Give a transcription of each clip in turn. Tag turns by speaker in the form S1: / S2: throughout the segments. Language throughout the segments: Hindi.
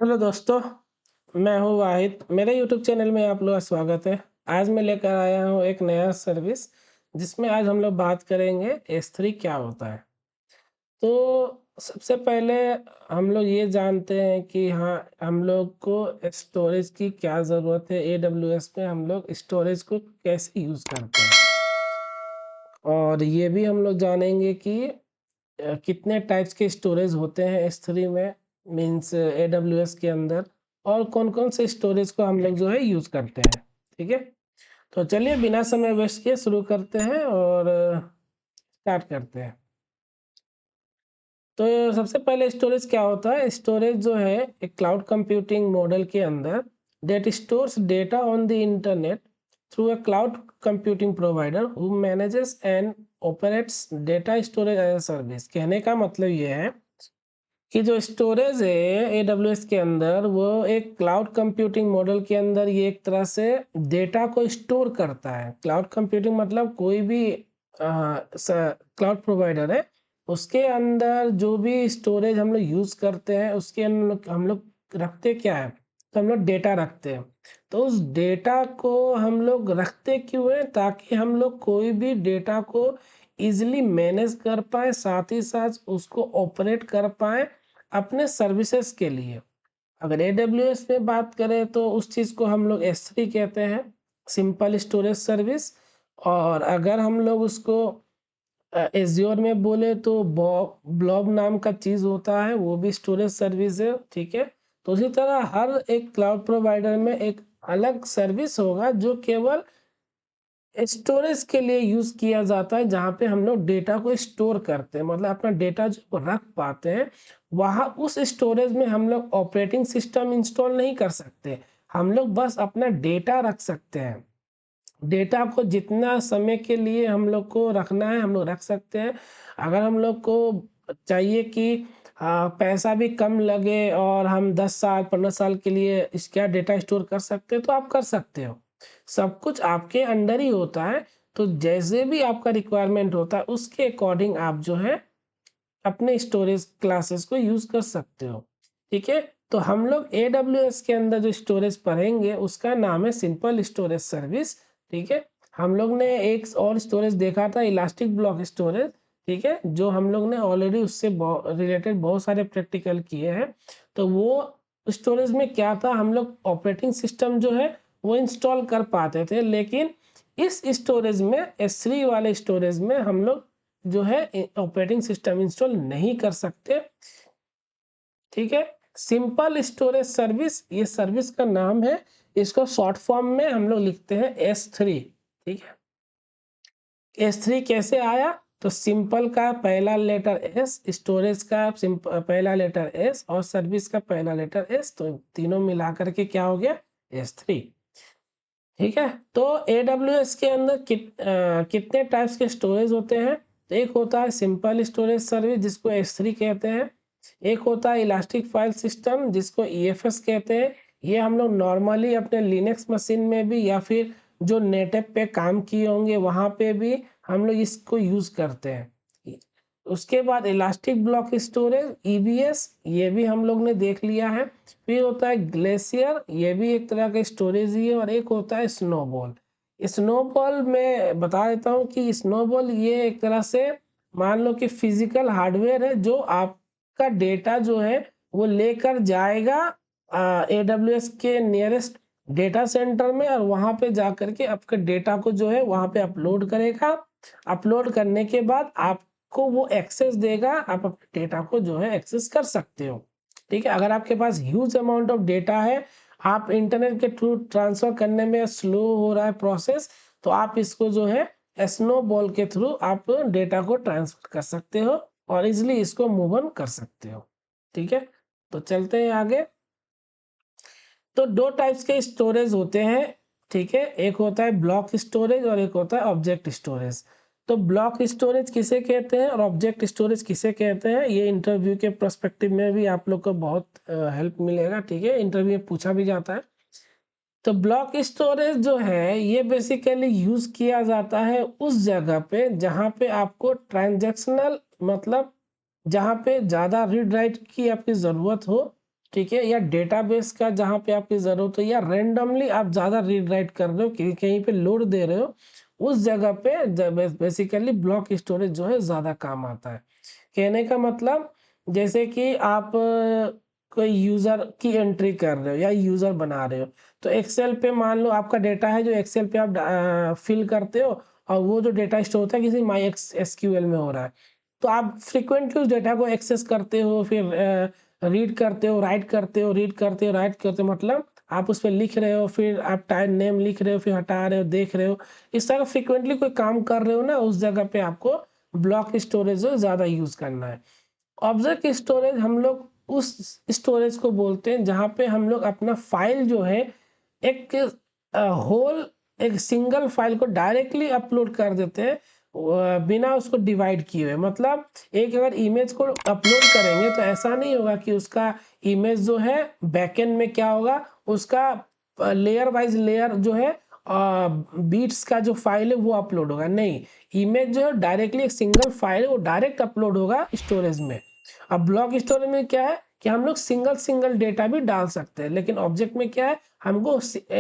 S1: हेलो दोस्तों, मैं हूँ वाहिद। मेरे यूट्यूब चैनल में आप लोग का स्वागत है। आज मैं लेकर आया हूँ एक नया सर्विस जिसमें आज हम लोग बात करेंगे S3 क्या होता है। तो सबसे पहले हम लोग ये जानते हैं कि हाँ, हम लोग को स्टोरेज की क्या ज़रूरत है। AWS में हम लोग स्टोरेज को कैसे यूज़ करते हैं, और ये भी हम लोग जानेंगे कि कितने टाइप्स के स्टोरेज होते हैं S3 में, मीन्स AWS के अंदर, और कौन-कौन से स्टोरेज को हम लोग जो है यूज़ करते हैं। ठीक है? तो चलिए बिना समय वेस्ट किए शुरू करते हैं और स्टार्ट करते हैं। तो सबसे पहले स्टोरेज क्या होता है? स्टोरेज जो है एक क्लाउड कंप्यूटिंग मॉडल के अंदर that stores data on the internet through a cloud computing provider who manages and operates data storage as a service. कहने का मतलब ये है कि जो स्टोरेज है AWS के अंदर, वो एक क्लाउड कंप्यूटिंग मॉडल के अंदर ये एक तरह से डेटा को स्टोर करता है। क्लाउड कंप्यूटिंग मतलब कोई भी क्लाउड प्रोवाइडर है, उसके अंदर जो भी स्टोरेज हम लोग यूज़ करते हैं उसके अंदर हम लोग रखते क्या है, तो हम लोग डेटा रखते हैं। तो उस डेटा को हम लोग रखते क्यों हैं? ताकि हम लोग कोई भी डेटा को ईजिली मैनेज कर पाए, साथ ही साथ उसको ऑपरेट कर पाए अपने सर्विसेज के लिए। अगर AWS में बात करें तो उस चीज़ को हम लोग S3 कहते हैं, सिंपल स्टोरेज सर्विस। और अगर हम लोग उसको एज़्योर में बोले तो ब्लॉब नाम का चीज़ होता है, वो भी स्टोरेज सर्विस है। ठीक है? तो उसी तरह हर एक क्लाउड प्रोवाइडर में एक अलग सर्विस होगा जो केवल स्टोरेज के लिए यूज़ किया जाता है, जहाँ पे हम लोग डेटा को स्टोर करते हैं, मतलब अपना डेटा जो रख पाते हैं। वहाँ उस स्टोरेज में हम लोग ऑपरेटिंग सिस्टम इंस्टॉल नहीं कर सकते, हम लोग बस अपना डेटा रख सकते हैं। डेटा को जितना समय के लिए हम लोग को रखना है हम लोग रख सकते हैं। अगर हम लोग को चाहिए कि पैसा भी कम लगे और हम 10 साल 15 साल के लिए इसका डेटा स्टोर कर सकते हैं तो आप कर सकते हो। सब कुछ आपके अंडर ही होता है। तो जैसे भी आपका रिक्वायरमेंट होता है उसके अकॉर्डिंग आप जो है अपने स्टोरेज क्लासेस को यूज़ कर सकते हो। ठीक है? तो हम लोग AWS के अंदर जो स्टोरेज पढ़ेंगे उसका नाम है सिंपल स्टोरेज सर्विस। ठीक है? हम लोग ने एक और स्टोरेज देखा था, इलास्टिक ब्लॉक स्टोरेज। ठीक है? जो हम लोग ने ऑलरेडी उससे रिलेटेड बहुत सारे प्रैक्टिकल किए हैं। तो वो स्टोरेज में क्या था, हम लोग ऑपरेटिंग सिस्टम जो है वो इंस्टॉल कर पाते थे, लेकिन इस स्टोरेज में S3 वाले स्टोरेज में हम लोग जो है ऑपरेटिंग सिस्टम इंस्टॉल नहीं कर सकते। ठीक है? सिंपल स्टोरेज सर्विस, ये सर्विस का नाम है। इसको शॉर्ट फॉर्म में हम लोग लिखते हैं S3। ठीक है? S3 कैसे आया? तो सिंपल का पहला लेटर S, स्टोरेज का पहला लेटर S, और सर्विस का पहला लेटर S, तो तीनों मिलाकर के क्या हो गया? S3। ठीक है? तो AWS के अंदर कितने टाइप्स के स्टोरेज होते हैं? एक होता है सिंपल स्टोरेज सर्विस जिसको S3 कहते हैं। एक होता है इलास्टिक फाइल सिस्टम जिसको EFS कहते हैं। ये हम लोग नॉर्मली अपने लिनक्स मशीन में भी या फिर जो नेटअप पे काम किए होंगे वहाँ पे भी हम लोग इसको यूज़ करते हैं। उसके बाद इलास्टिक ब्लॉक स्टोरेज EBS, ये भी हम लोग ने देख लिया है। फिर होता है ग्लेशियर, ये भी एक तरह का स्टोरेज ही है। और एक होता है स्नोबॉल। स्नोबॉल मैं बता देता हूँ कि स्नोबॉल ये एक तरह से मान लो कि फिजिकल हार्डवेयर है जो आपका डेटा जो है वो लेकर जाएगा AWS के नियरेस्ट डेटा सेंटर में, और वहाँ पे जा करके आपके डेटा को जो है वहाँ पे अपलोड करेगा। अपलोड करने के बाद आपको वो एक्सेस देगा, आप अपने डेटा को जो है एक्सेस कर सकते हो। ठीक है? अगर आपके पास ह्यूज अमाउंट ऑफ डेटा है, आप इंटरनेट के थ्रू ट्रांसफर करने में स्लो हो रहा है प्रोसेस, तो आप इसको जो है स्नोबॉल के थ्रू आप डेटा को ट्रांसफर कर सकते हो और इजीली इसको मूव ऑन कर सकते हो। ठीक है? तो चलते हैं आगे। तो दो टाइप्स के स्टोरेज होते हैं। ठीक है? एक होता है ब्लॉक स्टोरेज और एक होता है ऑब्जेक्ट स्टोरेज। तो ब्लॉक स्टोरेज किसे कहते हैं और ऑब्जेक्ट स्टोरेज किसे कहते हैं, ये इंटरव्यू के पर्सपेक्टिव में भी आप लोग को बहुत हेल्प मिलेगा। ठीक है? इंटरव्यू में पूछा भी जाता है। तो ब्लॉक स्टोरेज जो है ये बेसिकली यूज़ किया जाता है उस जगह पे जहाँ पे आपको ट्रांजैक्शनल, मतलब जहाँ पे ज़्यादा रीड राइट की आपकी ज़रूरत हो, ठीक है, या डेटाबेस का जहाँ पे आपकी ज़रूरत है, या रैंडमली आप ज़्यादा रीड राइट कर रहे हो, कहीं पे लोड दे रहे हो, उस जगह पे बेसिकली ब्लॉक स्टोरेज जो है ज़्यादा काम आता है। कहने का मतलब जैसे कि आप कोई यूज़र की एंट्री कर रहे हो या यूज़र बना रहे हो, तो एक्सेल पे मान लो आपका डेटा है जो एक्सेल पे आप फिल करते हो, और वो जो डेटा स्टोर होता है किसी माई एसक्यूएल में हो रहा है। तो आप फ्रीक्वेंटली उस डेटा को एक्सेस करते हो, फिर रीड करते हो, राइट करते हो, रीड करते हो, राइट करते हो, मतलब आप उस पे लिख रहे हो, फिर आप टाइम नेम लिख रहे हो, फिर हटा रहे हो, देख रहे हो। इस तरह फ्रीक्वेंटली कोई काम कर रहे हो ना, उस जगह पे आपको ब्लॉक स्टोरेज जो ज़्यादा यूज़ करना है। ऑब्जेक्ट स्टोरेज हम लोग उस स्टोरेज को बोलते हैं जहाँ पे हम लोग अपना फाइल जो है एक होल एक सिंगल फाइल को डायरेक्टली अपलोड कर देते हैं, बिना उसको डिवाइड किए हुए। मतलब एक अगर इमेज को अपलोड करेंगे तो ऐसा नहीं होगा कि उसका इमेज जो है बैकएंड में क्या होगा, उसका लेयर वाइज लेयर जो है बीट्स का जो फाइल है वो अपलोड होगा। नहीं, इमेज जो है डायरेक्टली एक सिंगल फाइल है, वो डायरेक्ट अपलोड होगा स्टोरेज में। अब ब्लॉक स्टोरेज में क्या है कि हम लोग सिंगल सिंगल डेटा भी डाल सकते हैं, लेकिन ऑब्जेक्ट में क्या है, हमको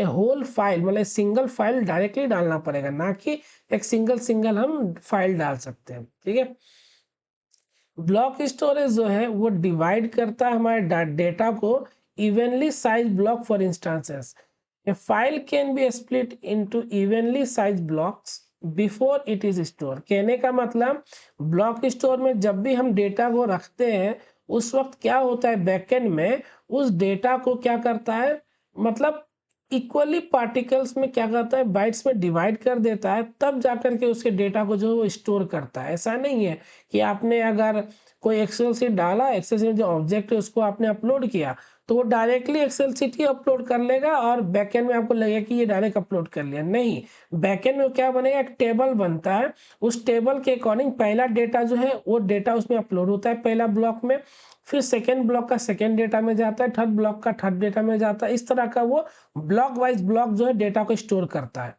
S1: होल फाइल मतलब सिंगल फाइल डायरेक्टली डालना पड़ेगा, ना कि एक सिंगल सिंगल हम फाइल डाल सकते हैं। ठीक है, ब्लॉक स्टोरेज जो है वो डिवाइड करता है हमारे डेटा को evenly size block for instances. A file can be split into evenly sized blocks before it is stored। कहने का मतलब ब्लॉक स्टोर में जब भी हम डेटा को रखते हैं, उस वक्त क्या होता है बैकएंड में, उस डेटा को क्या करता है, मतलब इक्वली पार्टिकल्स में क्या करता है, बाइट्स में डिवाइड कर देता है, तब जाकर के उसके डेटा को जो है वो स्टोर करता है। ऐसा नहीं है कि आपने अगर कोई एक्सेल शीट डाला, एक्सेल शीट जो ऑब्जेक्ट है उसको आपने अपलोड किया, तो वो डायरेक्टली एक्सेल शीट ही अपलोड कर लेगा और बैकएंड में आपको लगेगा कि ये डायरेक्ट अपलोड कर लिया। नहीं, बैकएंड में क्या बनेगा, एक टेबल बनता है, उस टेबल के अकॉर्डिंग पहला डेटा जो है वो डेटा उसमें अपलोड होता है पहला ब्लॉक में, फिर सेकेंड ब्लॉक का सेकेंड डेटा में जाता है, थर्ड ब्लॉक का थर्ड डेटा में जाता है। इस तरह का वो ब्लॉक वाइज ब्लॉक जो है डेटा को स्टोर करता है।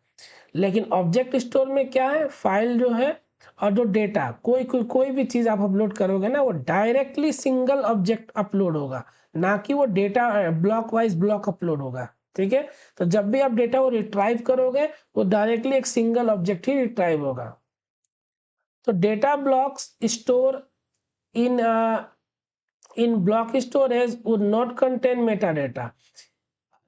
S1: लेकिन ऑब्जेक्ट स्टोर में क्या है, फाइल जो है और जो डेटा कोई भी चीज आप अपलोड करोगे ना, वो डायरेक्टली सिंगल ऑब्जेक्ट अपलोड होगा, ना कि वो data block wise block upload होगा। ठीक है, तो जब भी आप डेटा को रिट्राइव करोगे, वो डायरेक्टली एक सिंगल ऑब्जेक्ट ही रिट्राइव होगा। तो data blocks store in in block storage would not contain Meta data.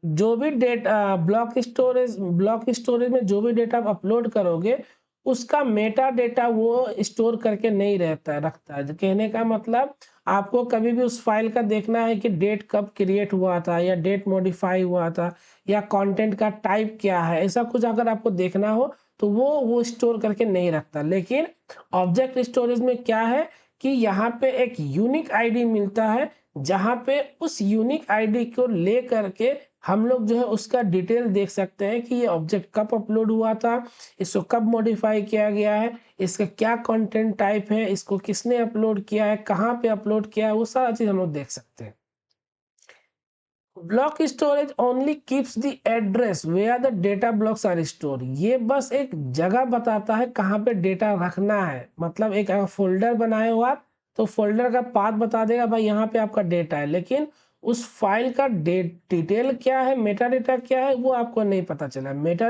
S1: जो भी डेटा ब्लॉक स्टोरेज में जो भी डेटा आप अपलोड करोगे, उसका मेटा डेटा वो स्टोर करके नहीं रखता है। कहने का मतलब आपको कभी भी उस फाइल का देखना है कि डेट कब क्रिएट हुआ था, या डेट मॉडिफाई हुआ था, या कंटेंट का टाइप क्या है, ऐसा कुछ अगर आपको देखना हो तो वो स्टोर करके नहीं रखता। लेकिन ऑब्जेक्ट स्टोरेज में क्या है कि यहाँ पे एक यूनिक आईडी मिलता है, जहाँ पे उस यूनिक आईडी को ले करके हम लोग जो है उसका डिटेल देख सकते हैं कि ये ऑब्जेक्ट कब अपलोड हुआ था, इसको कब मॉडिफाई किया गया है, इसका क्या कंटेंट टाइप है, इसको किसने अपलोड किया है, कहाँ पे अपलोड किया है, वो सारा चीज हम लोग देख सकते हैं। Block storage only keeps the address where the data blocks are store. ये बस एक जगह बताता है कहाँ पे डेटा रखना है। मतलब एक अगर फोल्डर बनाए हो आप, तो फोल्डर का पाथ बता देगा भाई यहाँ पे आपका डेटा है, लेकिन उस फाइल का डिटेल क्या है, मेटा डेटा क्या है, वो आपको नहीं पता चला। मेटा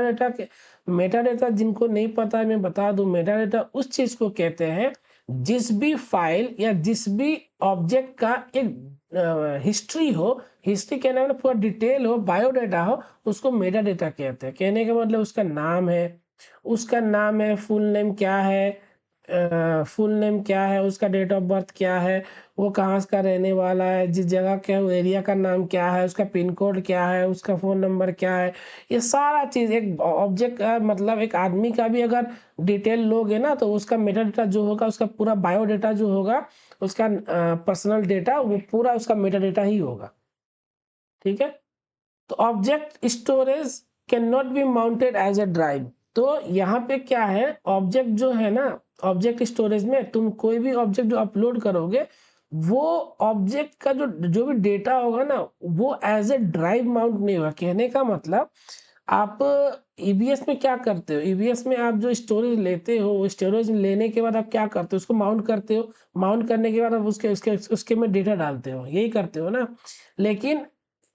S1: डेटा जिनको नहीं पता है मैं बता दूं, मेटा डेटा उस चीज को कहते हैं जिस भी फाइल या जिस भी ऑब्जेक्ट का एक हिस्ट्री हो, हिस्ट्री कहने मतलब पूरा डिटेल हो, बायोडाटा हो, उसको मेटा डेटा कहते हैं। कहने का मतलब उसका नाम है, फुल नेम क्या है, उसका डेट ऑफ बर्थ क्या है, वो कहाँ का रहने वाला है, जिस जगह का एरिया का नाम क्या है, उसका पिन कोड क्या है, उसका फ़ोन नंबर क्या है, ये सारा चीज़ एक ऑब्जेक्ट का मतलब एक आदमी का भी अगर डिटेल लोगे ना, तो उसका मेटा डेटा जो होगा, उसका पूरा बायोडाटा जो होगा, उसका पर्सनल डेटा, वो पूरा उसका मेटा डेटा ही होगा। ठीक है, तो object storage can not be mounted as a drive. तो यहाँ पे क्या है, ऑब्जेक्ट जो है ना, ऑब्जेक्ट स्टोरेज में तुम कोई भी ऑब्जेक्ट जो अपलोड करोगे, वो ऑब्जेक्ट का जो जो भी डेटा होगा ना, वो एज ए ड्राइव माउंट नहीं होगा। कहने का मतलब आप ईबीएस में क्या करते हो, ईबीएस में आप जो स्टोरेज लेते हो, स्टोरेज लेने के बाद आप क्या करते हो, उसको माउंट करते हो, माउंट करने के बाद आप उसके उसके उसके में डेटा डालते हो, यही करते हो ना। लेकिन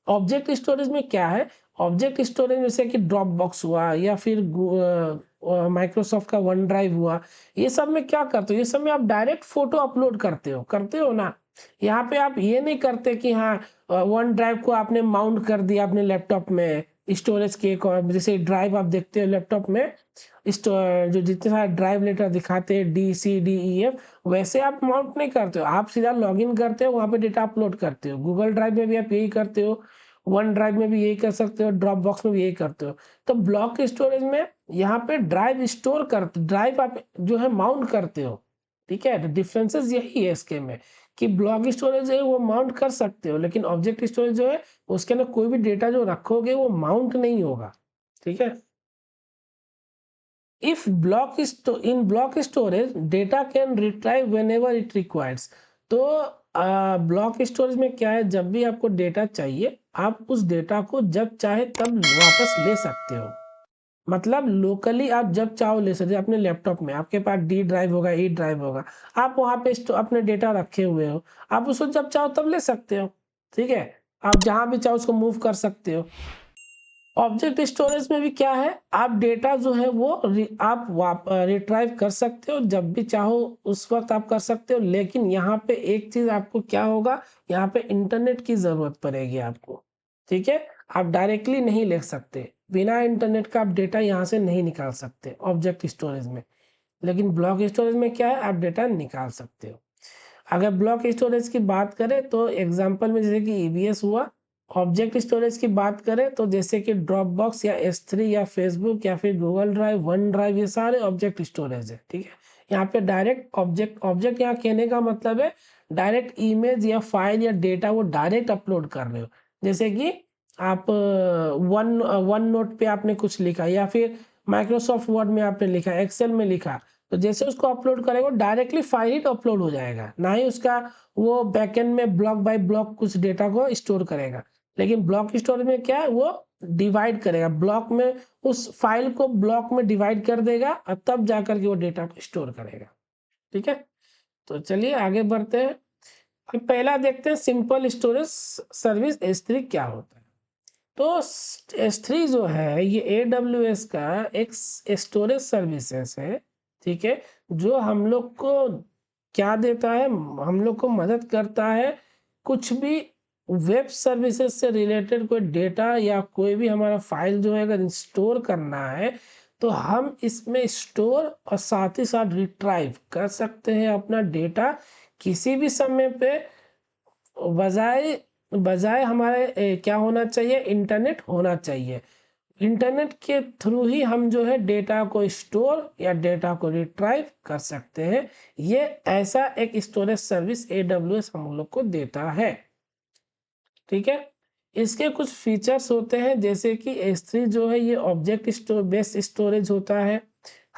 S1: ऑब्जेक्ट स्टोरेज में क्या है, ऑब्जेक्ट स्टोरेज में जैसे कि ड्रॉप बॉक्स हुआ या फिर माइक्रोसॉफ्ट का वन ड्राइव हुआ, ये सब में क्या करते हो, ये सब में आप डायरेक्ट फोटो अपलोड करते हो ना। यहाँ पे आप ये नहीं करते कि हाँ वन ड्राइव को आपने माउंट कर दिया अपने लैपटॉप में, स्टोरेज के जैसे ड्राइव आप देखते हो लैपटॉप में, जो जितने सारे ड्राइव लेटर दिखाते हैं DCDEF, वैसे आप माउंट नहीं करते हो, आप सीधा लॉगिन करते हो, वहाँ पे डेटा अपलोड करते हो। गूगल ड्राइव में भी आप यही करते हो, वन ड्राइव में भी यही कर सकते हो, ड्रॉप बॉक्स में भी यही करते हो। तो ब्लॉक स्टोरेज में यहाँ पे ड्राइव स्टोर करते, ड्राइव आप जो है माउंट करते हो, ठीक है। तो डिफरेंसेस यही है इसके में कि ब्लॉक स्टोरेज है वो माउंट कर सकते हो, लेकिन ऑब्जेक्ट स्टोरेज जो है उसके अंदर कोई भी डेटा जो रखोगे वो माउंट नहीं होगा, ठीक है। If in block storage, data can retrieve whenever it requires. तो ब्लॉक स्टोरेज में क्या है, जब भी आपको डेटा चाहिए आप उस डेटा को जब चाहे तब वापस ले सकते हो। मतलब लोकली आप जब चाहो ले सकते हो। अपने लैपटॉप में आपके पास डी ड्राइव होगा, ई ड्राइव होगा, आप वहाँ पे अपने डेटा रखे हुए हो, आप उसको जब चाहो तब ले सकते हो, ठीक है। आप जहाँ भी चाहो उसको मूव कर सकते हो। ऑब्जेक्ट स्टोरेज में भी क्या है, आप डेटा जो है वो आप रिट्राइव कर सकते हो, जब भी चाहो उस वक्त आप कर सकते हो। लेकिन यहाँ पे एक चीज आपको क्या होगा, यहाँ पे इंटरनेट की जरूरत पड़ेगी आपको, ठीक है। आप डायरेक्टली नहीं ले सकते, बिना इंटरनेट का आप डेटा यहाँ से नहीं निकाल सकते ऑब्जेक्ट स्टोरेज में। लेकिन ब्लॉक स्टोरेज में क्या है, आप डेटा निकाल सकते हो। अगर ब्लॉक स्टोरेज की बात करें तो एग्जांपल में जैसे कि ईबीएस हुआ। ऑब्जेक्ट स्टोरेज की बात करें तो जैसे कि ड्रॉप बॉक्स या S3 या फेसबुक या फिर गूगल ड्राइव, वन ड्राइव, ये सारे ऑब्जेक्ट स्टोरेज है, ठीक है। यहाँ पे डायरेक्ट ऑब्जेक्ट ऑब्जेक्ट यहाँ कहने का मतलब है डायरेक्ट इमेज या फाइल या डेटा वो डायरेक्ट अपलोड कर रहे हो। जैसे कि आप वन नोट पे आपने कुछ लिखा या फिर माइक्रोसॉफ्ट वर्ड में आपने लिखा, एक्सेल में लिखा, तो जैसे उसको अपलोड करेंगे डायरेक्टली फाइल ही अपलोड हो जाएगा, ना ही उसका वो बैकएंड में ब्लॉक बाय ब्लॉक कुछ डेटा को स्टोर करेगा। लेकिन ब्लॉक स्टोरेज में क्या है, वो डिवाइड करेगा, ब्लॉक में उस फाइल को ब्लॉक में डिवाइड कर देगा और तब जाकर के वो डेटा को स्टोर करेगा, ठीक है। तो चलिए आगे बढ़ते हैं। अब पहला देखते हैं सिंपल स्टोरेज सर्विस S3 क्या होता है। तो S3 जो है ये AWS का एक स्टोरेज सर्विसेज है, ठीक है, जो हम लोग को क्या देता है, हम लोग को मदद करता है कुछ भी वेब सर्विसेज से रिलेटेड कोई डेटा या कोई भी हमारा फाइल जो है अगर स्टोर करना है तो हम इसमें स्टोर और साथ ही साथ रिट्राइव कर सकते हैं अपना डेटा किसी भी समय पे, बजाय बजाय हमारे क्या होना चाहिए, इंटरनेट होना चाहिए। इंटरनेट के थ्रू ही हम जो है डेटा को स्टोर या डेटा को रिट्राइव कर सकते हैं। ये ऐसा एक स्टोरेज सर्विस AWS हम लोग को देता है, ठीक है। इसके कुछ फीचर्स होते हैं जैसे कि S3 जो है ये ऑब्जेक्ट बेस्ड स्टोरेज होता है।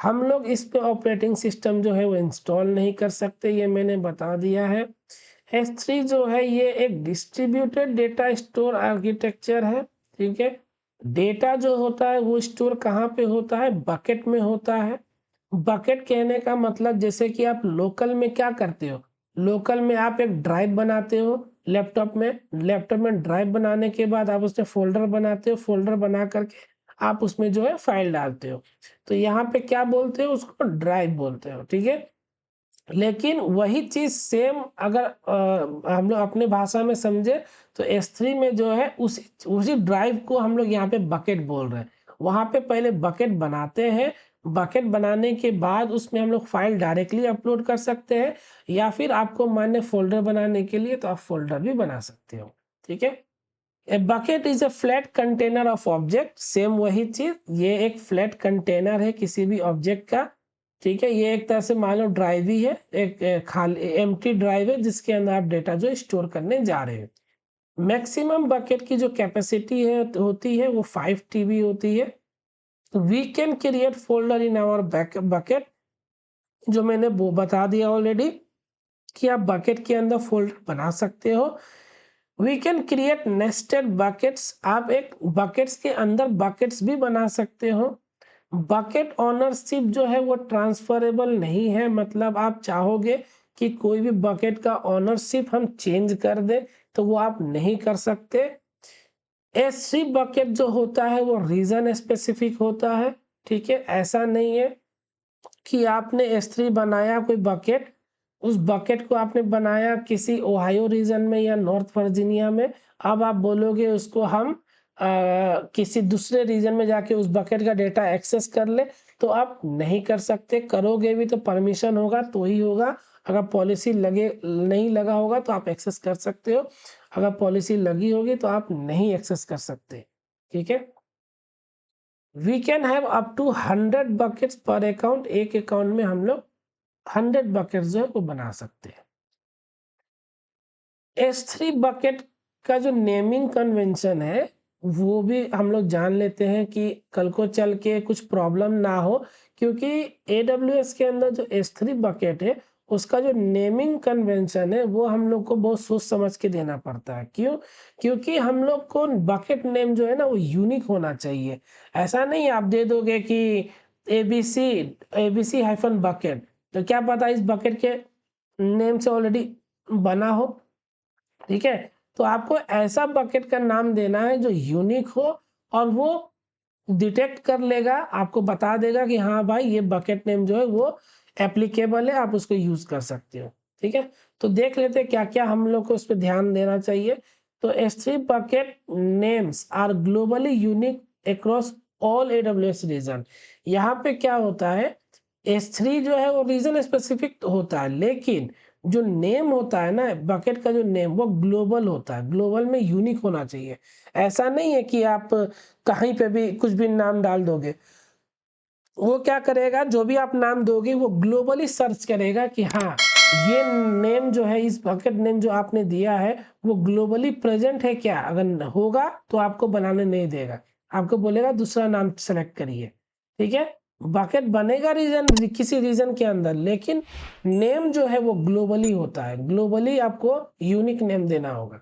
S1: हम लोग इस पे ऑपरेटिंग सिस्टम जो है वो इंस्टॉल नहीं कर सकते, ये मैंने बता दिया है। S3 जो है ये एक डिस्ट्रीब्यूटेड डेटा स्टोर आर्किटेक्चर है, ठीक है। डेटा जो होता है वो स्टोर कहाँ पे होता है, बकेट में होता है। बकेट कहने का मतलब जैसे कि आप लोकल में क्या करते हो, लोकल में आप एक ड्राइव बनाते हो लैपटॉप में, लैपटॉप में ड्राइव बनाने के बाद आप उसमें फोल्डर बनाते हो, फोल्डर बना करके आप उसमें जो है फाइल डालते हो। तो यहाँ पे क्या बोलते हो, उसको ड्राइव बोलते हो, ठीक है। लेकिन वही चीज सेम अगर हम लोग अपने भाषा में समझे तो S3 में जो है उसी उसी ड्राइव को हम लोग यहाँ पे बकेट बोल रहे हैं। वहां पे पहले बकेट बनाते हैं, बकेट बनाने के बाद उसमें हम लोग फाइल डायरेक्टली अपलोड कर सकते हैं, या फिर आपको मान्य फोल्डर बनाने के लिए तो आप फोल्डर भी बना सकते हो, ठीक है। A bucket is a flat container of object, same वही चीज, ये एक फ्लैट कंटेनर है किसी भी ऑब्जेक्ट का, ठीक है। ये एक तरह से मान लो ड्राइव ही है, एक खाली एम्प्टी ड्राइव है जिसके अंदर आप डेटा जो स्टोर करने जा रहे हैं। मैक्सिमम बकेट की जो कैपेसिटी है होती है वो 5 TB होती है। We can create folder in our bucket, जो मैंने वो बता दिया ऑलरेडी कि आप बकेट के अंदर फोल्डर बना सकते हो। We can create nested buckets, आप एक बकेट्स के अंदर बकेट्स भी बना सकते हो। बकेट ओनरशिप जो है वो ट्रांसफरेबल नहीं है, मतलब आप चाहोगे कि कोई भी बकेट का ओनरशिप हम चेंज कर दे तो वो आप नहीं कर सकते। S3 बकेट जो होता है वो रीजन स्पेसिफिक होता है, ठीक है। ऐसा नहीं है कि आपने S3 बनाया कोई बकेट, उस बकेट को आपने बनाया किसी ओहायो रीजन में या नॉर्थ वर्जीनिया में, अब आप बोलोगे उसको हम किसी दूसरे रीजन में जाके उस बकेट का डेटा एक्सेस कर ले, तो आप नहीं कर सकते। करोगे भी तो परमिशन होगा तो ही होगा, अगर पॉलिसी लगे नहीं लगा होगा तो आप एक्सेस कर सकते हो, अगर पॉलिसी लगी होगी तो आप नहीं एक्सेस कर सकते, ठीक है। We can have up to 100 buckets per account, एक अकाउंट में हम लोग 100 बकेट्स जो है वो बना सकते हैं। S3 बकेट का जो नेमिंग कन्वेंशन है वो भी हम लोग जान लेते हैं कि कल को चल के कुछ प्रॉब्लम ना हो, क्योंकि AWS के अंदर जो S3 बकेट है उसका जो नेमिंग कन्वेंशन है वो हम लोग को बहुत सोच समझ के देना पड़ता है। क्यों? क्योंकि हम लोग को बकेट नेम जो है ना वो यूनिक होना चाहिए। ऐसा नहीं आप दे दोगे कि ABC हाइफन बकेट, तो क्या पता इस बकेट के नेम से ऑलरेडी बना हो, ठीक है। तो आपको ऐसा बकेट का नाम देना है जो यूनिक हो और वो डिटेक्ट कर लेगा, आपको बता देगा कि हाँ भाई ये बकेट नेम जो है वो एप्लीकेबल है, आप उसको यूज कर सकते हो, ठीक है। तो देख लेते हैं क्या क्या हम लोग को उस पर ध्यान देना चाहिए। तो S3 bucket names are globally unique across all AWS region. यहाँ पे क्या होता है, S3 जो है वो रीजन स्पेसिफिक होता है, लेकिन जो नेम होता है ना बकेट का जो नेम वो ग्लोबल होता है, ग्लोबल में यूनिक होना चाहिए। ऐसा नहीं है कि आप कहीं पे भी कुछ भी नाम डाल दोगे, वो क्या करेगा जो भी आप नाम दोगे वो ग्लोबली सर्च करेगा कि हाँ ये नेम जो है, इस बकेट नेम जो आपने दिया है वो ग्लोबली प्रेजेंट है क्या, अगर होगा तो आपको बनाने नहीं देगा, आपको बोलेगा दूसरा नाम सेलेक्ट करिए, ठीक है। बकेट बनेगा रीजन किसी रीजन के अंदर, लेकिन नेम जो है वो ग्लोबली होता है, ग्लोबली आपको यूनिक नेम देना होगा।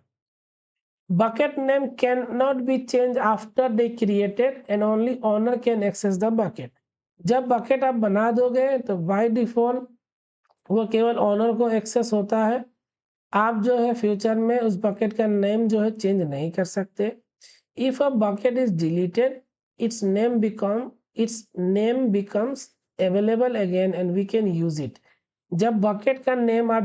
S1: Bucket name cannot be changed after they created and only owner can access the bucket. जब बकेट आप बना दोगे तो बाय डिफॉल्ट वो केवल ओनर को एक्सेस होता है, आप जो है फ्यूचर में उस बकेट का नेम जो है चेंज नहीं कर सकते। If a bucket is deleted its name becomes available again and we can use it। जब बकेट का नेम आप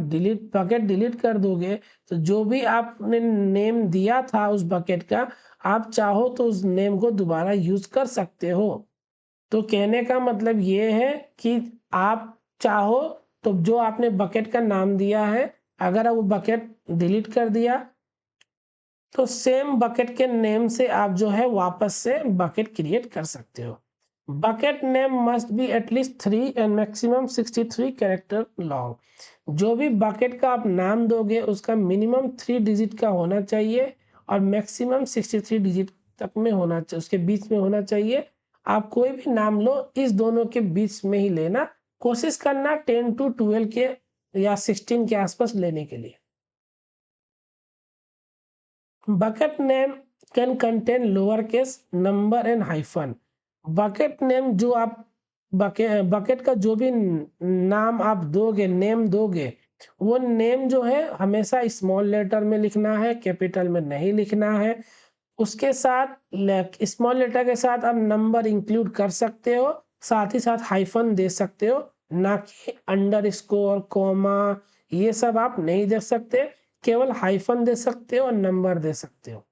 S1: बकेट डिलीट कर दोगे तो जो भी आपने नेम दिया था उस बकेट का, आप चाहो तो उस नेम को दोबारा यूज कर सकते हो। तो कहने का मतलब ये है कि आप चाहो तो जो आपने बकेट का नाम दिया है, अगर वो बकेट डिलीट कर दिया तो सेम बकेट के नेम से आप जो है वापस से बकेट क्रिएट कर सकते हो। Bucket name must be at least 3 and maximum 63 character long. जो भी बकेट का आप नाम दोगे उसका मिनिमम 3 डिजिट का होना चाहिए और मैक्सिमम 63 डिजिट तक में होना चाहिए, उसके बीच में होना चाहिए। आप कोई भी नाम लो इस दोनों के बीच में ही लेना, कोशिश करना 10 to 12 के या 16 के आसपास लेने के लिए। Bucket name can contain lowercase number and hyphen। Bucket name जो आप बकेट का जो भी नाम आप दोगे, नेम दोगे, वो नेम जो है हमेशा स्मॉल लेटर में लिखना है, कैपिटल में नहीं लिखना है। उसके साथ स्मॉल लेटर के साथ आप नंबर इंक्लूड कर सकते हो, साथ ही साथ हाइफन दे सकते हो, ना कि अंडरस्कोर कॉमा, ये सब आप नहीं दे सकते, केवल हाइफन दे सकते हो और नंबर दे सकते हो।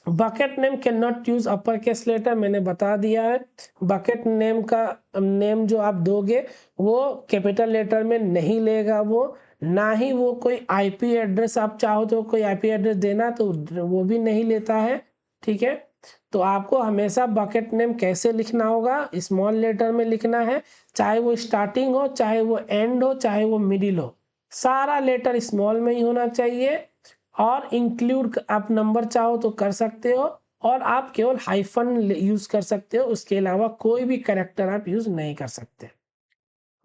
S1: Bucket name can not use upper case letter, मैंने बता दिया है। बकेट नेम का नेम जो आप दोगे वो कैपिटल लेटर में नहीं लेगा वो, ना ही वो कोई आईपी एड्रेस, आप चाहो तो कोई आईपी एड्रेस देना तो वो भी नहीं लेता है, ठीक है। तो आपको हमेशा बकेट नेम कैसे लिखना होगा, स्मॉल लेटर में लिखना है, चाहे वो स्टार्टिंग हो, चाहे वो एंड हो, चाहे वो मिडिल हो, सारा लेटर स्मॉल में ही होना चाहिए। और इंक्लूड आप नंबर चाहो तो कर सकते हो, और आप केवल हाइफन यूज कर सकते हो, उसके अलावा कोई भी कैरेक्टर आप यूज नहीं कर सकते।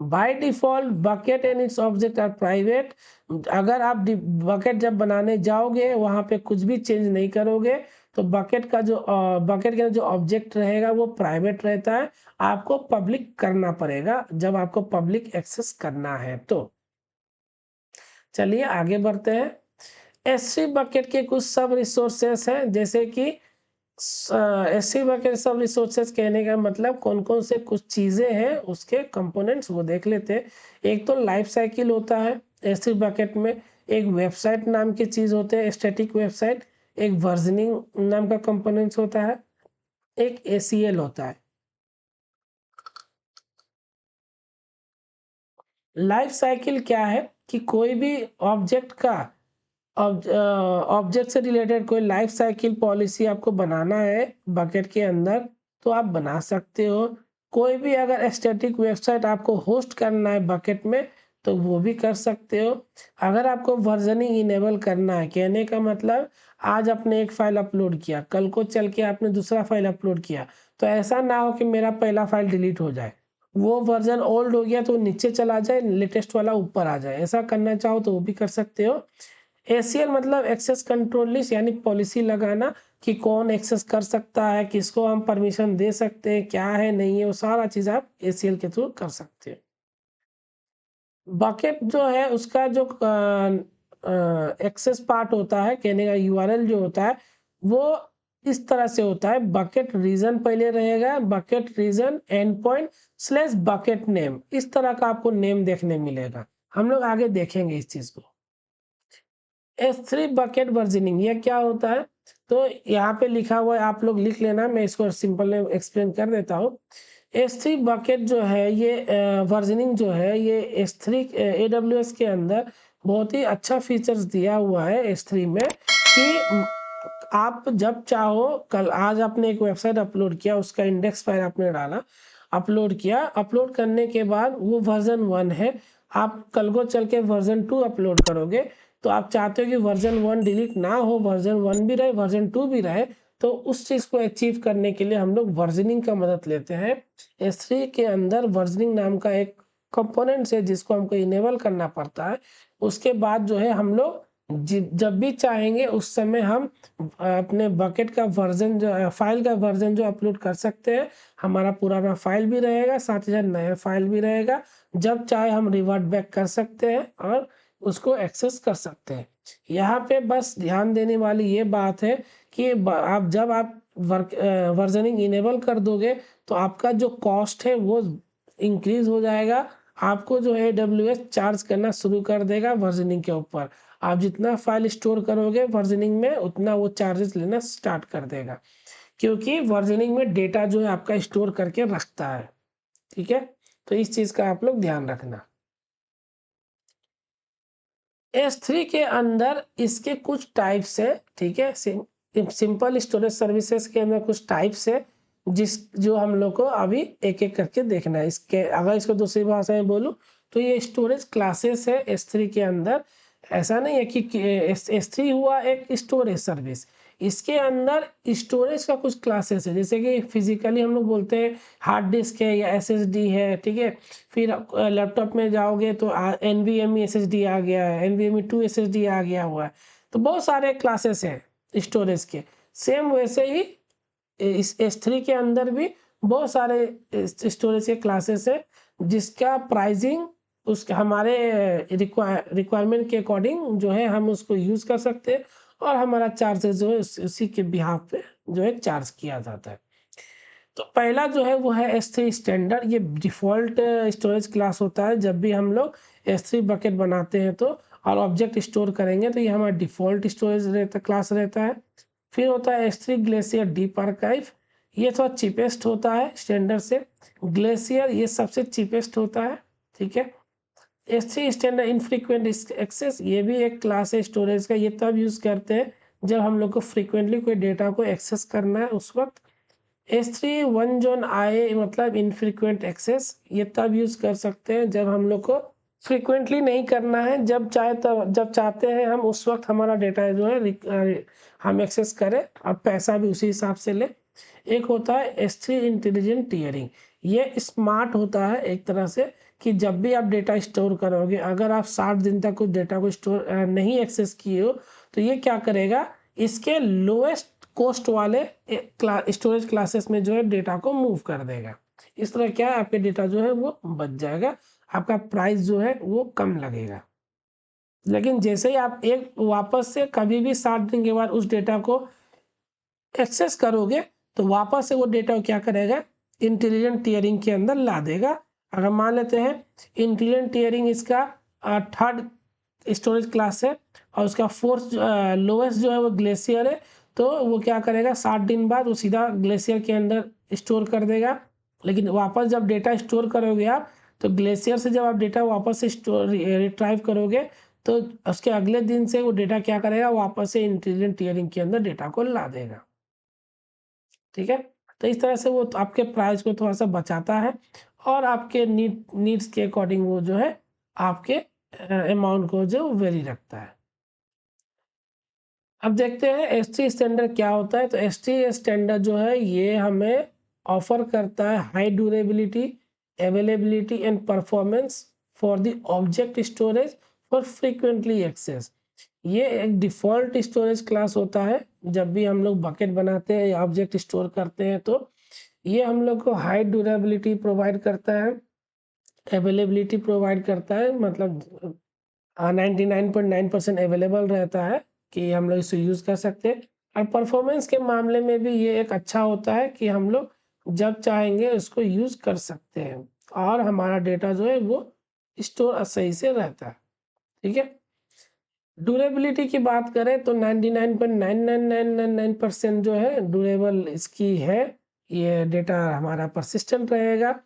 S1: By default bucket and its objects are private. अगर आप बकेट जब बनाने जाओगे वहां पे कुछ भी चेंज नहीं करोगे तो बकेट का जो ऑब्जेक्ट रहेगा वो प्राइवेट रहता है। आपको पब्लिक करना पड़ेगा जब आपको पब्लिक एक्सेस करना है। तो चलिए आगे बढ़ते हैं। S3 बकेट के कुछ सब रिसोर्सेस हैं, जैसे कि S3 बकेट सब रिसोर्सेस कहने का मतलब कौन कौन से कुछ चीज़ें हैं उसके कंपोनेंट्स वो देख लेते हैं। एक तो लाइफ साइकिल होता है S3 बकेट में, एक वेबसाइट नाम की चीज़ होते हैं स्टैटिक वेबसाइट, एक वर्जनिंग नाम का कंपोनेंट्स होता है, एक ACL होता है। लाइफ साइकिल क्या है कि कोई भी ऑब्जेक्ट का ऑब्जेक्ट से रिलेटेड कोई लाइफ साइकिल पॉलिसी आपको बनाना है बकेट के अंदर तो आप बना सकते हो। कोई भी अगर स्टैटिक वेबसाइट आपको होस्ट करना है बकेट में तो वो भी कर सकते हो। अगर आपको वर्जनिंग इनेबल करना है, कहने का मतलब आज आपने एक फाइल अपलोड किया, कल को चल के आपने दूसरा फाइल अपलोड किया, तो ऐसा ना हो कि मेरा पहला फाइल डिलीट हो जाए, वो वर्जन ओल्ड हो गया तो नीचे चला जाए, लेटेस्ट वाला ऊपर आ जाए, ऐसा करना चाहो तो वो भी कर सकते हो। ACL मतलब एक्सेस कंट्रोल लिस्ट, यानी पॉलिसी लगाना कि कौन एक्सेस कर सकता है, किसको हम परमिशन दे सकते हैं, क्या है नहीं है, वो सारा चीज़ आप ACL के थ्रू कर सकते हैं। बकेट जो है उसका जो एक्सेस पार्ट होता है, कहने का URL जो होता है वो इस तरह से होता है। बकेट रीजन पहले रहेगा, bucket region end point slash bucket name, इस तरह का आपको नेम देखने मिलेगा। हम लोग आगे देखेंगे इस चीज़ को। S3 बकेट वर्जनिंग ये क्या होता है, तो यहाँ पे लिखा हुआ है, आप लोग लिख लेना, मैं इसको सिंपल एक्सप्लेन कर देता हूँ। S3 बकेट जो है ये वर्जनिंग जो है ये S3 AWS के अंदर बहुत ही अच्छा फीचर्स दिया हुआ है S3 में कि आप जब चाहो, कल आज आपने एक वेबसाइट अपलोड किया, उसका इंडेक्स फाइल आपने डाला, अपलोड किया, अपलोड करने के बाद वो वर्जन 1 है, आप कल को चल के वर्जन 2 अपलोड करोगे तो आप चाहते हो कि वर्जन 1 डिलीट ना हो, वर्जन 1 भी रहे, वर्जन 2 भी रहे, तो उस चीज़ को अचीव करने के लिए हम लोग वर्जनिंग का मदद लेते हैं। S3 के अंदर वर्जनिंग नाम का एक कंपोनेंट्स है जिसको हमको इनेबल करना पड़ता है। उसके बाद जो है हम लोग जब भी चाहेंगे उस समय हम अपने बकेट का वर्जन जो फाइल का वर्जन जो अपलोड कर सकते हैं। हमारा पुराना फाइल भी रहेगा, साथ ही साथ नया फाइल भी रहेगा, जब चाहे हम रिवर्ट बैक कर सकते हैं और उसको एक्सेस कर सकते हैं। यहाँ पे बस ध्यान देने वाली ये बात है कि आप जब आप वर्जनिंग इनेबल कर दोगे तो आपका जो कॉस्ट है वो इंक्रीज हो जाएगा। आपको जो है AWS चार्ज करना शुरू कर देगा वर्जनिंग के ऊपर। आप जितना फाइल स्टोर करोगे वर्जनिंग में उतना वो चार्जेस लेना स्टार्ट कर देगा, क्योंकि वर्जनिंग में डेटा जो है आपका स्टोर करके रखता है। ठीक है, तो इस चीज़ का आप लोग ध्यान रखना। S3 के अंदर इसके कुछ टाइप्स है, ठीक है। सिंपल स्टोरेज सर्विसेज के अंदर कुछ टाइप्स है जो हम लोग को अभी एक एक करके देखना है। इसके अगर इसको दूसरी भाषा में बोलूँ तो ये स्टोरेज क्लासेस है S3 के अंदर। ऐसा नहीं है कि S3 हुआ एक स्टोरेज सर्विस, इसके अंदर स्टोरेज का कुछ क्लासेस है, जैसे कि फिजिकली हम लोग बोलते हैं हार्ड डिस्क है या SSD है, ठीक है। फिर लैपटॉप में जाओगे तो NVMe SSD आ गया है, NVMe 2 SSD आ गया हुआ है, तो बहुत सारे क्लासेस हैं स्टोरेज के। सेम वैसे ही इस S3 के अंदर भी बहुत सारे स्टोरेज के क्लासेस है जिसका प्राइसिंग उस हमारे रिक्वायरमेंट के अकॉर्डिंग जो है हम उसको यूज़ कर सकते हैं और हमारा चार्जेस जो है उसी के बिहाफ पे जो है चार्ज किया जाता है। तो पहला जो है वो है S3 स्टैंडर्ड, ये डिफ़ॉल्ट स्टोरेज क्लास होता है। जब भी हम लोग S3 बकेट बनाते हैं तो और ऑब्जेक्ट स्टोर करेंगे तो ये हमारा डिफ़ॉल्ट स्टोरेज क्लास रहता है। फिर होता है S3 ग्लेशियर डीप आर्काइव, ये थोड़ा चीपेस्ट होता है स्टैंडर्ड से। ग्लेशियर ये सबसे चीपेस्ट होता है, ठीक है। S3 स्टैंडर्ड इनफ्रीक्वेंट एक्सेस, ये भी एक क्लास है स्टोरेज का, ये तब यूज़ करते हैं जब हम लोग को फ्रीक्वेंटली कोई डेटा को एक्सेस करना है उस वक्त। S3 वन जोन आए मतलब इनफ्रीक्वेंट एक्सेस, ये तब यूज़ कर सकते हैं जब हम लोग को फ्रीक्वेंटली नहीं करना है, जब चाहे तब, जब चाहते हैं हम उस वक्त हमारा डेटा जो है हम एक्सेस करें और पैसा भी उसी हिसाब से ले। एक होता है S3 इंटेलिजेंट टियरिंग, ये स्मार्ट होता है एक तरह से कि जब भी आप डेटा स्टोर करोगे, अगर आप 60 दिन तक उस डेटा को स्टोर नहीं एक्सेस किए हो, तो ये क्या करेगा, इसके लोएस्ट कॉस्ट वाले स्टोरेज क्लासेस में जो है डेटा को मूव कर देगा। इस तरह क्या है, आपके डेटा जो है वो बच जाएगा, आपका प्राइस जो है वो कम लगेगा। लेकिन जैसे ही आप एक वापस से कभी भी 60 दिन के बाद उस डेटा को एक्सेस करोगे, तो वापस से वो डेटा क्या करेगा, इंटेलिजेंट टियरिंग के अंदर ला देगा। अगर मान लेते हैं इंटेलिजेंट टियरिंग इसका 3rd स्टोरेज क्लास है और उसका 4th लोएस्ट जो है वो ग्लेशियर है, तो वो क्या करेगा, 60 दिन बाद वो सीधा ग्लेशियर के अंदर स्टोर कर देगा। लेकिन वापस जब डेटा स्टोर करोगे आप, तो ग्लेशियर से जब आप डेटा वापस से स्टोर रिट्राइव करोगे, तो उसके अगले दिन से वो डेटा क्या करेगा, वापस से इंटेलिजेंट टियरिंग के अंदर डेटा को ला देगा। ठीक है, तो इस तरह से वो आपके प्राइस को थोड़ा सा बचाता है और आपके नीड्स के अकॉर्डिंग वो जो है आपके अमाउंट को जो वेरी रखता है। अब देखते हैं S3 स्टैंडर्ड क्या होता है। तो S3 स्टैंडर्ड जो है ये हमें ऑफर करता है high durability, availability and performance for the object storage for frequently access. ये एक डिफ़ॉल्ट स्टोरेज क्लास होता है। जब भी हम लोग बकेट बनाते हैं या ऑब्जेक्ट स्टोर करते हैं, तो ये हम लोग को हाई ड्यूरेबिलिटी प्रोवाइड करता है, अवेलेबिलिटी प्रोवाइड करता है, मतलब 99.9% अवेलेबल रहता है कि हम लोग इसे यूज़ कर सकते हैं। और परफॉर्मेंस के मामले में भी ये एक अच्छा होता है कि हम लोग जब चाहेंगे उसको यूज़ कर सकते हैं और हमारा डेटा जो है वो स्टोर सही से रहता है। ठीक है, ड्यूरेबिलिटी की बात करें तो 99.99999% जो है ड्यूरेबल इसकी है, ये डेटा हमारा परसिस्टेंट रहेगा।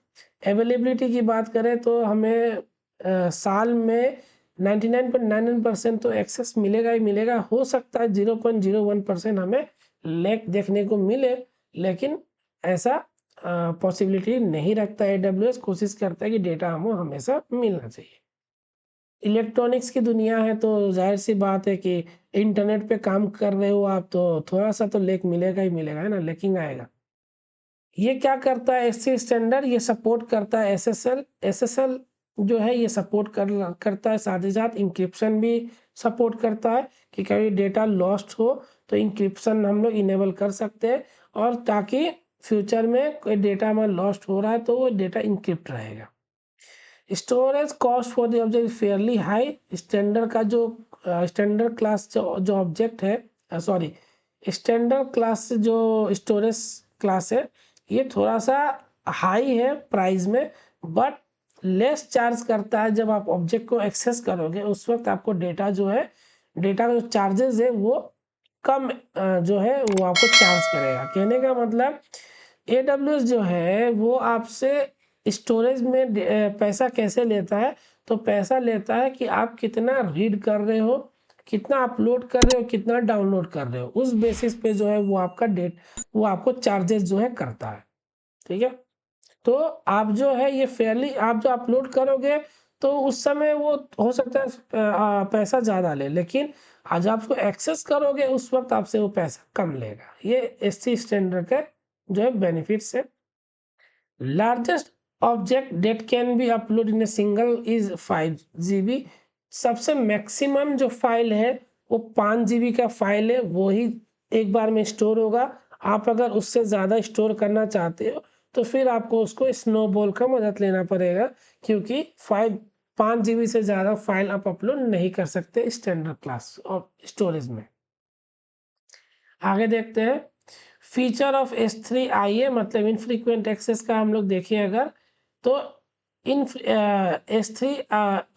S1: अवेलेबिलिटी की बात करें तो हमें साल में 99.99% तो एक्सेस मिलेगा ही मिलेगा। हो सकता है 0.01% हमें लैग देखने को मिले, लेकिन ऐसा पॉसिबिलिटी नहीं रखता है। AWS कोशिश करता है कि डेटा हमें हमेशा मिलना चाहिए। इलेक्ट्रॉनिक्स की दुनिया है, तो जाहिर सी बात है कि इंटरनेट पे काम कर रहे हो आप, तो थोड़ा सा तो लैग मिलेगा ही मिलेगा, है ना, लैगिंग आएगा। ये क्या करता है S3 स्टैंडर्ड, ये सपोर्ट करता है SSL जो है ये सपोर्ट करता है, साथ ही साथ इंक्रिप्शन भी सपोर्ट करता है कि कभी डेटा लॉस्ट हो तो इंक्रिप्शन हम लोग इनेबल कर सकते हैं, और ताकि फ्यूचर में कोई डेटा हमारा लॉस्ट हो रहा है तो वो डेटा इंक्रिप्ट रहेगा। Storage cost for the object fairly high. Standard का जो स्टैंडर्ड क्लास जो ऑब्जेक्ट है, सॉरी, स्टैंडर्ड क्लास जो स्टोरेज क्लास है, ये थोड़ा सा हाई है प्राइस में, बट लेस चार्ज करता है। जब आप ऑब्जेक्ट को एक्सेस करोगे उस वक्त आपको डेटा जो है, डेटा का जो चार्जेस है वो कम जो है वो आपको चार्ज करेगा। कहने का मतलब AWS जो है वो आपसे स्टोरेज में पैसा कैसे लेता है, तो पैसा लेता है कि आप कितना रीड कर रहे हो, कितना अपलोड कर रहे हो, कितना डाउनलोड कर रहे हो, उस बेसिस पे जो है वो आपका वो आपको चार्जेस जो है करता है। ठीक है, तो आप जो है ये फेयरली आप जो अपलोड करोगे तो उस समय वो हो सकता है पैसा ज़्यादा ले, लेकिन आज आप उसको एक्सेस करोगे उस वक्त आपसे वो पैसा कम लेगा। ये SC स्टैंडर्ड का जो है बेनिफिट्स है। Largest object date can be upload in a single is 5 GB। सबसे मैक्सिमम जो फाइल है वो 5 GB का फाइल है, वो ही एक बार में स्टोर होगा। आप अगर उससे ज़्यादा स्टोर करना चाहते हो तो फिर आपको उसको स्नोबॉल का मदद लेना पड़ेगा, क्योंकि 5 GB से ज़्यादा फाइल आप अपलोड नहीं कर सकते स्टैंडर्ड क्लास और स्टोरेज में। आगे देखते हैं फीचर ऑफ S3 आइए, मतलब इनफ्रीक्वेंट एक्सेस का हम लोग देखें अगर, तो S3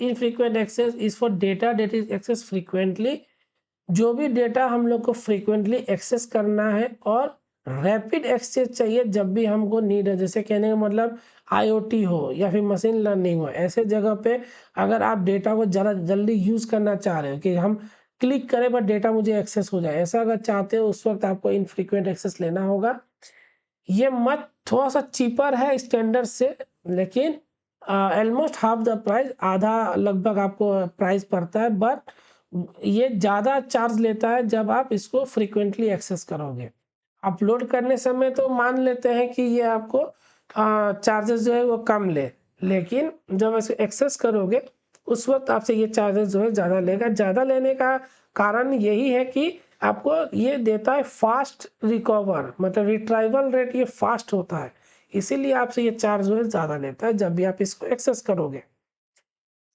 S1: infrequent access is for data that is access frequently. जो भी डेटा हम लोग को फ्रीक्वेंटली एक्सेस करना है और रैपिड एक्सेस चाहिए जब भी हमको नीड है, जैसे कहने का मतलब IoT हो या फिर मशीन लर्निंग हो, ऐसे जगह पे अगर आप डेटा को ज़रा जल्दी यूज़ करना चाह रहे हो कि हम क्लिक करें बट डेटा मुझे एक्सेस हो जाए, ऐसा अगर चाहते हो उस वक्त आपको इनफ्रीक्वेंट एक्सेस लेना होगा। ये मत थोड़ा सा चीपर है स्टैंडर्ड से, लेकिन ऑलमोस्ट हाफ द प्राइस, आधा लगभग आपको प्राइस पड़ता है, बट ये ज़्यादा चार्ज लेता है जब आप इसको फ्रीक्वेंटली एक्सेस करोगे। अपलोड करने समय तो मान लेते हैं कि ये आपको चार्जेस जो है वो कम ले, लेकिन जब इसे एक्सेस करोगे उस वक्त आपसे ये चार्जेस जो है ज़्यादा लेगा। ज़्यादा लेने का कारण यही है कि आपको ये देता है फास्ट रिकवर, मतलब रिट्राइवल रेट ये फास्ट होता है, इसीलिए आपसे ये चार्ज जो है ज़्यादा लेता है जब भी आप इसको एक्सेस करोगे।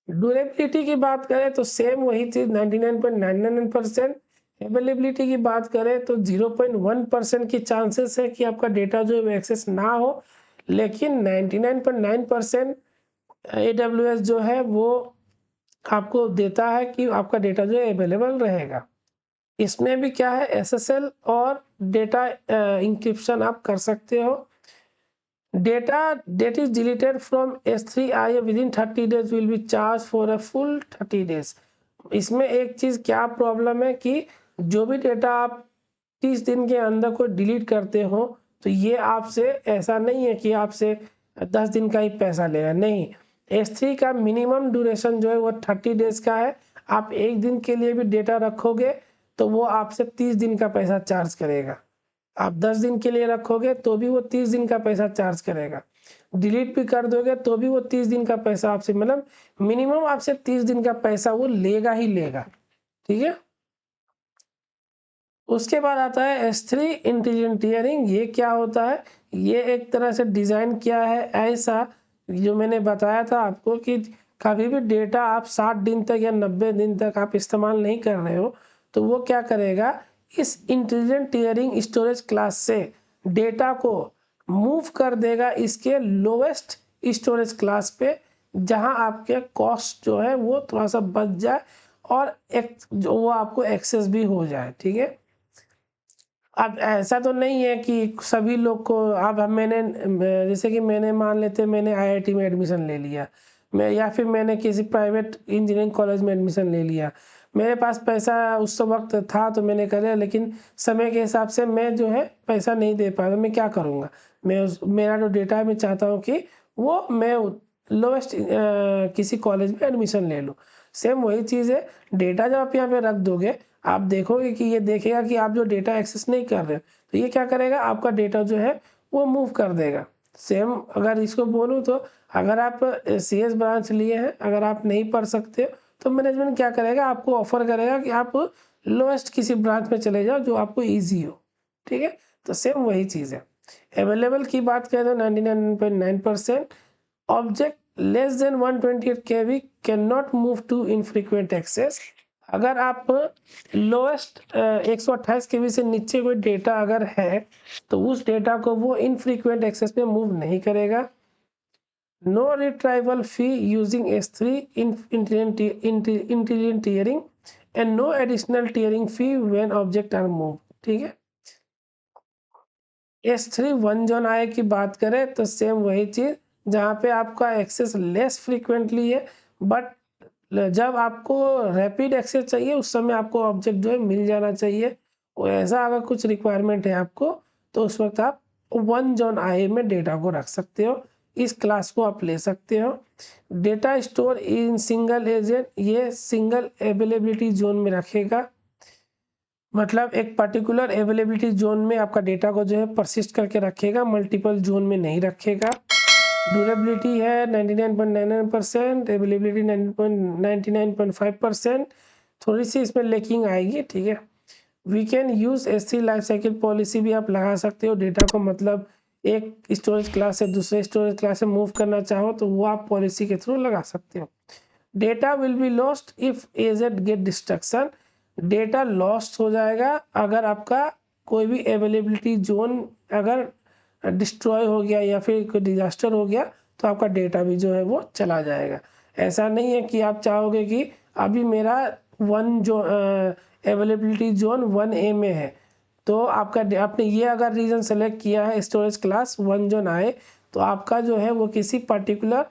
S1: ड्यूरेबिलिटी की बात करें तो सेम वही चीज़ 99.99%। अवेलेबिलिटी की बात करें तो 0.1% की चांसेस है कि आपका डेटा जो है वो एक्सेस ना हो, लेकिन 99.9% AWS जो है वो आपको देता है कि आपका डेटा जो है अवेलेबल रहेगा। इसमें भी क्या है, SSL और डेटा इंक्रिप्शन आप कर सकते हो। Data that is deleted from S3 within 30 days will be charged for a full 30 days। इसमें एक चीज़ क्या प्रॉब्लम है कि जो भी डेटा आप 30 दिन के अंदर को डिलीट करते हो तो ये आपसे ऐसा नहीं है कि आपसे 10 दिन का ही पैसा लेगा, नहीं। S3 का मिनिमम ड्यूरेशन जो है वो 30 डेज का है। आप एक दिन के लिए भी डेटा रखोगे तो वो आपसे 30 दिन का पैसा चार्ज करेगा। आप 10 दिन के लिए रखोगे तो भी वो 30 दिन का पैसा चार्ज करेगा। डिलीट भी कर दोगे तो भी वो 30 दिन का पैसा आपसे, मतलब मिनिमम आपसे 30 दिन का पैसा वो लेगा ही लेगा, ठीक है। उसके बाद आता है S3 इंटेलिजेंट टियरिंग। ये क्या होता है, ये एक तरह से डिज़ाइन किया है ऐसा, जो मैंने बताया था आपको कि कभी भी डेटा आप 60 दिन तक या 90 दिन तक आप इस्तेमाल नहीं कर रहे हो तो वो क्या करेगा, इस इंटेलिजेंट टियरिंग स्टोरेज क्लास से डेटा को मूव कर देगा इसके लोवेस्ट स्टोरेज क्लास पे, जहां आपके कॉस्ट जो है वो थोड़ा सा बच जाए और एक जो वो आपको एक्सेस भी हो जाए, ठीक है। अब ऐसा तो नहीं है कि सभी लोग को, अब मैंने जैसे कि मैंने मान लेते मैंने IIT में एडमिशन ले लिया, मैं या फिर मैंने किसी प्राइवेट इंजीनियरिंग कॉलेज में एडमिशन ले लिया, मेरे पास पैसा उस वक्त था तो मैंने कर लिया, लेकिन समय के हिसाब से मैं जो है पैसा नहीं दे पाया तो मैं क्या करूँगा, मेरा जो डेटा है मैं चाहता हूँ कि वो मैं लोवेस्ट किसी कॉलेज में एडमिशन ले लूँ। सेम वही चीज़ है, डेटा जब आप यहाँ पे रख दोगे आप देखोगे कि ये देखेगा कि आप जो डेटा एक्सेस नहीं कर रहे हो तो ये क्या करेगा, आपका डेटा जो है वो मूव कर देगा। सेम अगर इसको बोलूँ तो अगर आप CS ब्रांच लिए हैं, अगर आप नहीं पढ़ सकते हो तो मैनेजमेंट क्या करेगा, आपको ऑफर करेगा कि आप लोएस्ट किसी ब्रांच में चले जाओ जो आपको ईजी हो, ठीक है। तो सेम वही चीज़ है। अवेलेबल की बात करें तो 99.9%। Object less than 128 KB can not move to infrequent access. अगर आप लोएस्ट 128 KB से नीचे कोई डेटा अगर है तो उस डेटा को वो इनफ्रीक्वेंट एक्सेस में मूव नहीं करेगा। No retrieval fee using S3 intelligent tiering and no additional tiering fee when object are move, ठीक है। S3 वन जोन आए की बात करें तो सेम वही चीज़, जहाँ पे आपका एक्सेस लेस फ्रीक्वेंटली है, बट जब आपको रैपिड एक्सेस चाहिए उस समय आपको ऑब्जेक्ट जो है मिल जाना चाहिए। और ऐसा अगर कुछ रिक्वायरमेंट है आपको तो उस वक्त आप वन जोन आई में डेटा को रख सकते हो, इस क्लास को आप ले सकते हो। Data store in single agent, ये सिंगल अवेलेबिलिटी जोन में रखेगा, मतलब एक पर्टिकुलर अवेलेबिलिटी जोन में आपका डेटा को जो है परसिस्ट करके रखेगा, मल्टीपल जोन में नहीं रखेगा। ड्यूरेबिलिटी है 99.99%, अवेलेबिलिटी 99.5%, थोड़ी सी इसमें लेकिंग आएगी, ठीक है। We can use S3 life cycle policy भी आप लगा सकते हो, डेटा को मतलब एक स्टोरेज क्लास से दूसरे स्टोरेज क्लास से मूव करना चाहो तो वो आप पॉलिसी के थ्रू लगा सकते हो। Data will be lost if AZ get destruction, data lost हो जाएगा अगर आपका कोई भी अवेलेबिलिटी जोन अगर डिस्ट्रॉय हो गया या फिर कोई डिजास्टर हो गया तो आपका डेटा भी जो है वो चला जाएगा। ऐसा नहीं है कि आप चाहोगे कि अभी मेरा वन जो अवेलेबिलिटी जोन 1A में है तो आपका आपने ये अगर रीजन सेलेक्ट किया है स्टोरेज क्लास वन जोन आए तो आपका जो है वो किसी पर्टिकुलर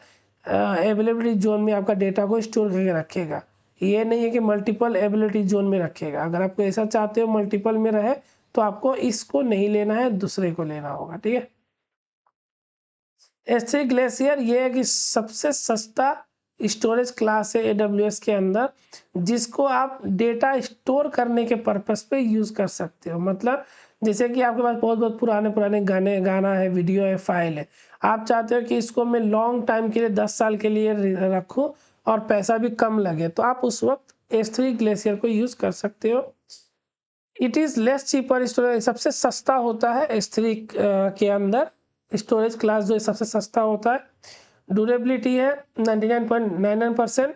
S1: अवेलेबिलिटी जोन में आपका डेटा को स्टोर करके रखेगा। ये नहीं है कि मल्टीपल अवेलेबिलिटी जोन में रखेगा। अगर आपको ऐसा चाहते हो मल्टीपल में रहे तो आपको इसको नहीं लेना है, दूसरे को लेना होगा, ठीक है। S3 ग्लेशियर ये है कि सबसे सस्ता स्टोरेज क्लास है AWS के अंदर, जिसको आप डेटा स्टोर करने के पर्पस पे यूज़ कर सकते हो। मतलब जैसे कि आपके पास बहुत बहुत पुराने पुराने गाना है, वीडियो है, फाइल है, आप चाहते हो कि इसको मैं लॉन्ग टाइम के लिए 10 साल के लिए रखूं और पैसा भी कम लगे, तो आप उस वक्त S3 ग्लेशियर को यूज़ कर सकते हो। It is less cheaper storage, सबसे सस्ता होता है S3 के अंदर स्टोरेज क्लास जो सबसे सस्ता होता है। ड्यूरेबिलिटी है 99.99%।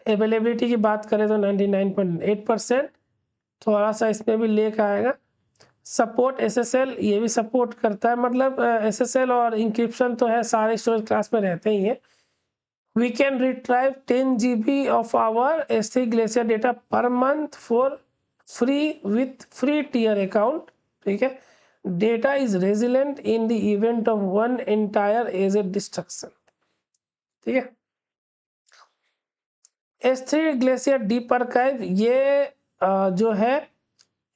S1: अवेलेबिलिटी की बात करें तो 99.8%, थोड़ा सा इसमें भी लेक आएगा। सपोर्ट SSL, ये भी सपोर्ट करता है, मतलब SSL और इंक्रिप्शन तो है, सारे स्टोरेज क्लास में रहते ही है। We can retrieve 10 GB of our S3 Glacier data per month for free with free tier account, ठीक है। Data is resilient in the event of one entire AZ destruction, ठीक है। S3 ग्लेशियर डीप आर्काइव, ये जो है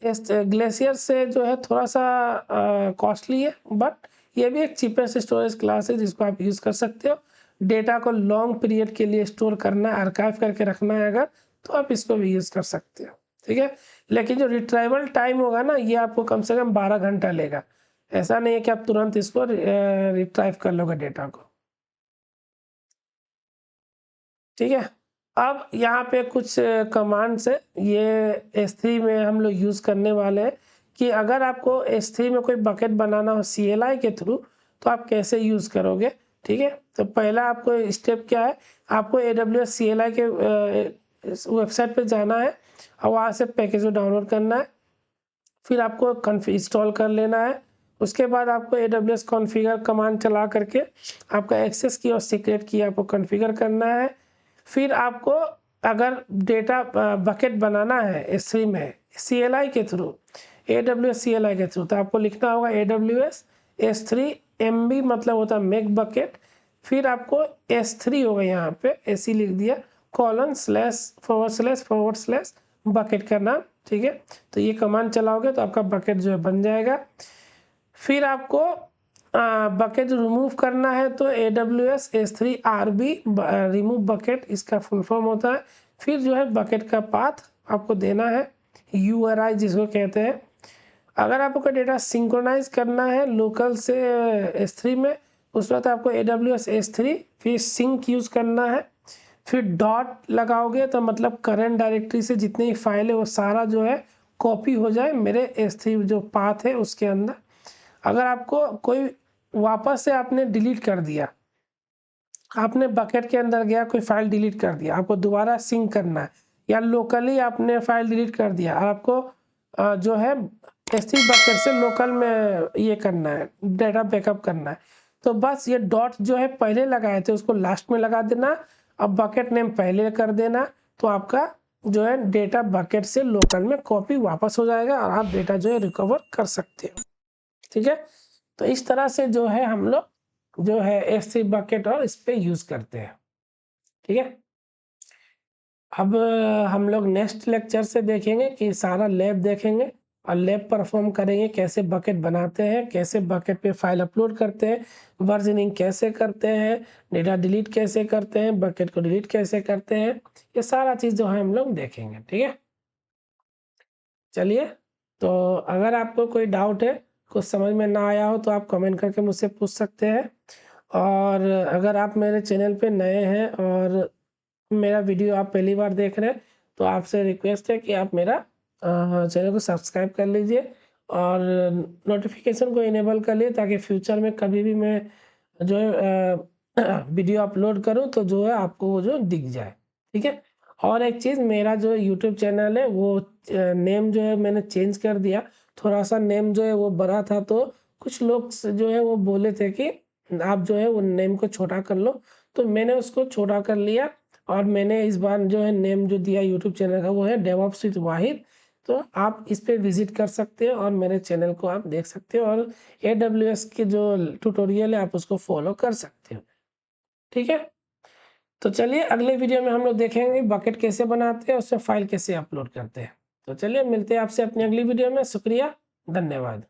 S1: इस ग्लेशियर से जो है थोड़ा सा कॉस्टली है, बट ये भी एक चीपेस्ट स्टोरेज क्लास है जिसको आप यूज़ कर सकते हो। डेटा को लॉन्ग पीरियड के लिए स्टोर करना है, आर्काइव करके रखना है अगर, तो आप इसको भी यूज़ कर सकते हो, ठीक है। लेकिन जो रिट्राइवल टाइम होगा ना, ये आपको कम से कम 12 घंटा लेगा। ऐसा नहीं है कि आप तुरंत इसको रिट्राइव कर लोगे डेटा को, ठीक है। अब यहाँ पे कुछ कमांड्स है, ये S3 में हम लोग यूज़ करने वाले हैं कि अगर आपको S3 में कोई बकेट बनाना हो CLI के थ्रू, तो आप कैसे यूज़ करोगे, ठीक है। तो पहला आपको स्टेप क्या है, आपको AWS CLI के वेबसाइट पे जाना है और वहाँ से पैकेज को डाउनलोड करना है। फिर आपको इंस्टॉल कर लेना है। उसके बाद आपको AWS कॉन्फ़िगर कमांड चला करके आपका एक्सेस की और सीक्रेट की आपको कॉन्फ़िगर करना है। फिर आपको अगर डेटा बकेट बनाना है S3 में CLI के थ्रू, AWS CLI के थ्रू, तो आपको लिखना होगा AWS S3 MB, मतलब होता है मेक बकेट। फिर आपको S3 होगा, यहाँ पे AC लिख दिया, :// बकेट का नाम, ठीक है। तो ये कमांड चलाओगे तो आपका बकेट जो है बन जाएगा। फिर आपको बकेट रिमूव करना है तो AWS S3 RB remove bucket, इसका फुल फॉर्म होता है। फिर जो है बकेट का पाथ आपको देना है, URI जिसको कहते हैं। अगर आपको कोई डेटा सिंक्रोनाइज करना है लोकल से S3 में, उस वक्त आपको AWS S3 फिर सिंक यूज़ करना है। फिर डॉट लगाओगे तो मतलब करंट डायरेक्टरी से जितनी फाइल है वो सारा जो है कॉपी हो जाए मेरे S3 जो पाथ है उसके अंदर। अगर आपको कोई वापस से आपने डिलीट कर दिया, आपने बकेट के अंदर गया कोई फाइल डिलीट कर दिया, आपको दोबारा सिंक करना है, या लोकली आपने फाइल डिलीट कर दिया और आपको जो है S3 बकेट से लोकल में ये करना है, डेटा बैकअप करना है, तो बस ये डॉट जो है पहले लगाए थे उसको लास्ट में लगा देना, अब बकेट नेम पहले कर देना, तो आपका जो है डेटा बकेट से लोकल में कॉपी वापस हो जाएगा और आप डेटा जो है रिकवर कर सकते हो, ठीक है। तो इस तरह से जो है हम लोग जो है S3 बकेट और इस पे यूज़ करते हैं, ठीक है। अब हम लोग नेक्स्ट लेक्चर से देखेंगे कि सारा लैब देखेंगे और लैब परफॉर्म करेंगे, कैसे बकेट बनाते हैं, कैसे बकेट पे फाइल अपलोड करते हैं, वर्जनिंग कैसे करते हैं, डेटा डिलीट कैसे करते हैं, बकेट को डिलीट कैसे करते हैं, ये सारा चीज़ जो है हम लोग देखेंगे, ठीक है। चलिए, तो अगर आपको कोई डाउट है, कुछ समझ में ना आया हो तो आप कमेंट करके मुझसे पूछ सकते हैं। और अगर आप मेरे चैनल पे नए हैं और मेरा वीडियो आप पहली बार देख रहे हैं, तो आपसे रिक्वेस्ट है कि आप मेरा चैनल को सब्सक्राइब कर लीजिए और नोटिफिकेशन को इनेबल कर लिए, ताकि फ्यूचर में कभी भी मैं जो है वीडियो अपलोड करूं तो जो है आपको वो जो दिख जाए, ठीक है। और एक चीज़, मेरा जो यूट्यूब चैनल है वो नेम जो है मैंने चेंज कर दिया, थोड़ा सा नेम जो है वो बड़ा था, तो कुछ लोग जो है वो बोले थे कि आप जो है वो नेम को छोटा कर लो, तो मैंने उसको छोटा कर लिया और मैंने इस बार जो है नेम जो दिया यूट्यूब चैनल का वो है डेवऑप्स विद वाहिद। तो आप इस पे विजिट कर सकते हो और मेरे चैनल को आप देख सकते हो और AWS के जो ट्यूटोरियल है आप उसको फॉलो कर सकते हो, ठीक है। तो चलिए अगले वीडियो में हम लोग देखेंगे बकेट कैसे बनाते हैं, उससे फाइल कैसे अपलोड करते हैं। तो चलिए मिलते हैं आपसे अपनी अगली वीडियो में। शुक्रिया, धन्यवाद।